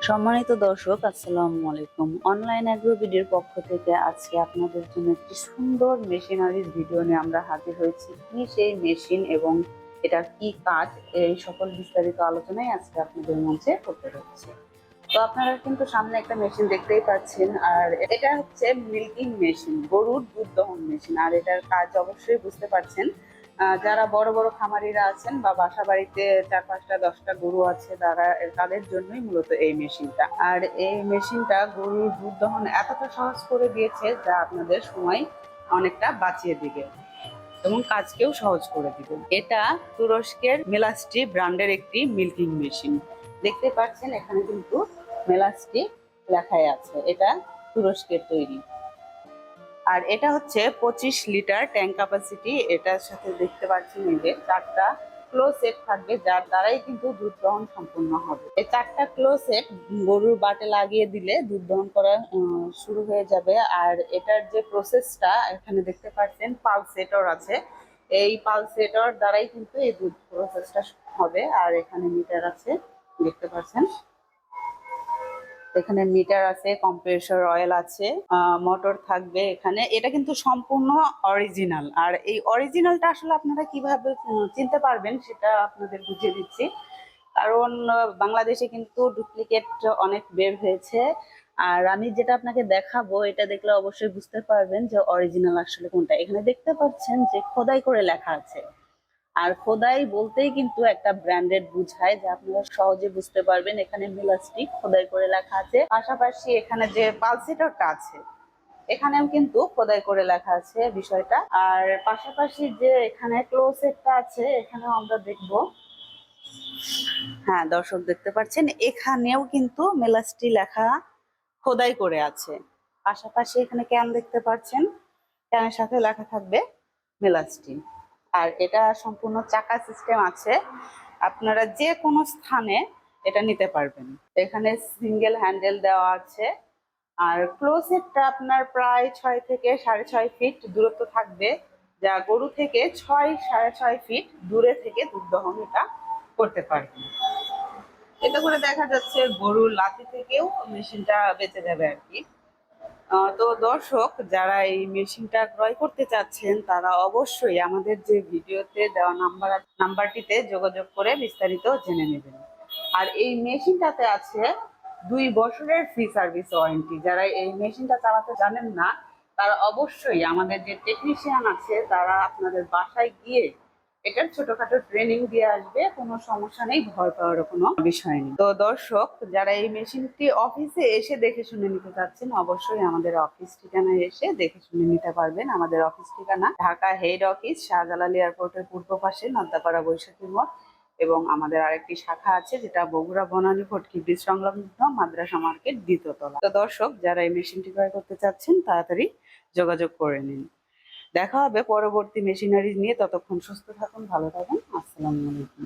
সম্মানিত দর্শক, আসসালামু আলাইকুম। অনলাইন অ্যাগ্রো ভিডিওর পক্ষ থেকে আজকে আপনাদের জন্য একটি সুন্দর মেশিনারিজ ভিডিও নিয়ে আমরা হাজির হয়েছি। কি সেই মেশিন এবং এটা কি কাজ, এই সকল বিস্তারিত আলোচনায় আজকে আপনাদের মধ্যে করতে হচ্ছে। তো আপনারা কিন্তু সামনে একটা মেশিন দেখতেই পাচ্ছেন, আর এটা হচ্ছে মিল্কিং মেশিন, গরুর দুধ দহন মেশিন। আর এটার কাজ অবশ্যই বুঝতে পারছেন। যারা বড় বড় খামারিরা আছেন বা বাসা বাড়িতে 4-5টা 10টা গরু আছে, তাদের জন্যই মূলত এই মেশিনটা। আর এই মেশিনটা গরুর দুধ দহন এতটা সহজ করে দিয়েছে যা আপনাদের সময় অনেকটা বাঁচিয়ে দিবে এবং কাজকেও সহজ করে দিবে। এটা তুরস্কের মেলাস্টি ব্র্যান্ডের একটি মিল্কিং মেশিন। দেখতে পাচ্ছেন এখানে কিন্তু মেলাস্টি লেখাই আছে, এটা তুরস্কের তৈরি। আর এটা হচ্ছে 25 লিটার ট্যাঙ্ক ক্যাপাসিটি। এটার সাথে দেখতে পাচ্ছেন এই যে 4টা ক্লো সেট থাকবে, যার দ্বারাই কিন্তু দুধ দহন সম্পূর্ণ হবে। এই 4টা ক্লো সেট গরুর বাটে লাগিয়ে দিলে দুধ দহন করা শুরু হয়ে যাবে। আর এটার যে প্রসেসটা এখানে দেখতে পাচ্ছেন, পালসেটর আছে। এই পালসেটর দ্বারাই কিন্তু এই দুধ প্রসেসটা হবে। আর এখানে মিটার আছে, দেখতে পাচ্ছেন এখানে মিটার আছে, কম্প্রেসর অয়েল আছে, মোটর থাকবে এখানে। এটা কিন্তু সম্পূর্ণ অরিজিনাল। আর এই অরিজিনালটা আসলে আপনারা কিভাবে চিনতে পারবেন সেটা আপনাদের বুঝিয়ে দিচ্ছি। কারণ বাংলাদেশে কিন্তু ডুপ্লিকেট অনেক বের হয়েছে। আর আমি যেটা আপনাকে দেখাবো এটা দেখলে অবশ্যই বুঝতে পারবেন যে অরিজিনাল আসলে কোনটা। এখানে দেখতে পাচ্ছেন যে খোদাই করে লেখা আছে। আর খোদাই বলতেই কিন্তু একটা ব্র্যান্ডেড বুঝায়, যে আপনারা সহজে বুঝতে পারবেন। এখানে মিলাস্টিক খোদাই করে লেখা আছে, পাশাপাশি এখানে যে পালসেটরটা আছে এখানেও কিন্তু খোদাই করে লেখা আছে বিষয়টা। আর পাশাপাশি যে এখানে ক্লোজেটটা আছে এখানেও আমরা দেখব। হ্যাঁ দর্শক, দেখতে পাচ্ছেন এখানেও কিন্তু মেলাস্টি লেখা খোদাই করে আছে। পাশাপাশি এখানে ক্যান দেখতে পাচ্ছেন, ক্যানের সাথে লেখা থাকবে মেলাস্টি। আর এটা সম্পূর্ণ চাকা সিস্টেম আছে, আপনারা যে কোনো স্থানে এটা নিতে পারবেন। এখানে সিঙ্গেল হ্যান্ডেল দেওয়া আছে। আর ক্লোজেটটা আপনার প্রায় 6 থেকে 6.5 ফিট দূরত্ব থাকবে, যা গরু থেকে 6-6.5 ফিট দূরে থেকে দুধ দহন এটা করতে পারবেন। এতে করে দেখা যাচ্ছে গরুর লাথি থেকেও মেশিনটা বেঁচে যাবে আর কি। তো দর্শক, যারা এই মেশিনটা ক্রয় করতে চাচ্ছেন তারা অবশ্যই আমাদের যে ভিডিওতে দেওয়া নাম্বারটিতে যোগাযোগ করে বিস্তারিত জেনে নেবেন। আর এই মেশিনটাতে আছে 2 বছরের ফ্রি সার্ভিস ওয়ারেন্টি। যারা এই মেশিনটা চালাতে জানেন না তারা অবশ্যই আমাদের যে টেকনিশিয়ান আছে তারা আপনাদের বাসায় গিয়ে এটার ছোটখাটো ট্রেনিং দিয়ে আসবে। কোনো সমস্যা নেই, ভয় পাওয়ার কোনো বিষয় নেই। তো দর্শক, যারা এই মেশিনটি অফিসে এসে দেখে শুনে নিতে চাচ্ছেন অবশ্যই আমাদের অফিস ঠিকানায় এসে দেখে শুনে নিতে পারবেন। আমাদের অফিস ঠিকানা ঢাকা হেড অফিস, শাহজালাল এয়ারপোর্টের পূর্ব পাশে নদ্দাপাড়া বৈশাখী মোড়। এবং আমাদের আরেকটি শাখা আছে যেটা বগুড়া বনানী ভটকি ব্রিজ সংলগ্ন মাদ্রাসা মার্কেট 2য় তলা। তো দর্শক, যারা এই মেশিনটি ক্রয় করতে চাচ্ছেন তাড়াতাড়ি যোগাযোগ করে নিন। দেখা হবে পরবর্তী মেশিনারিজ নিয়ে। ততক্ষণ সুস্থ থাকুন, ভালো থাকুন। আসসালামু আলাইকুম।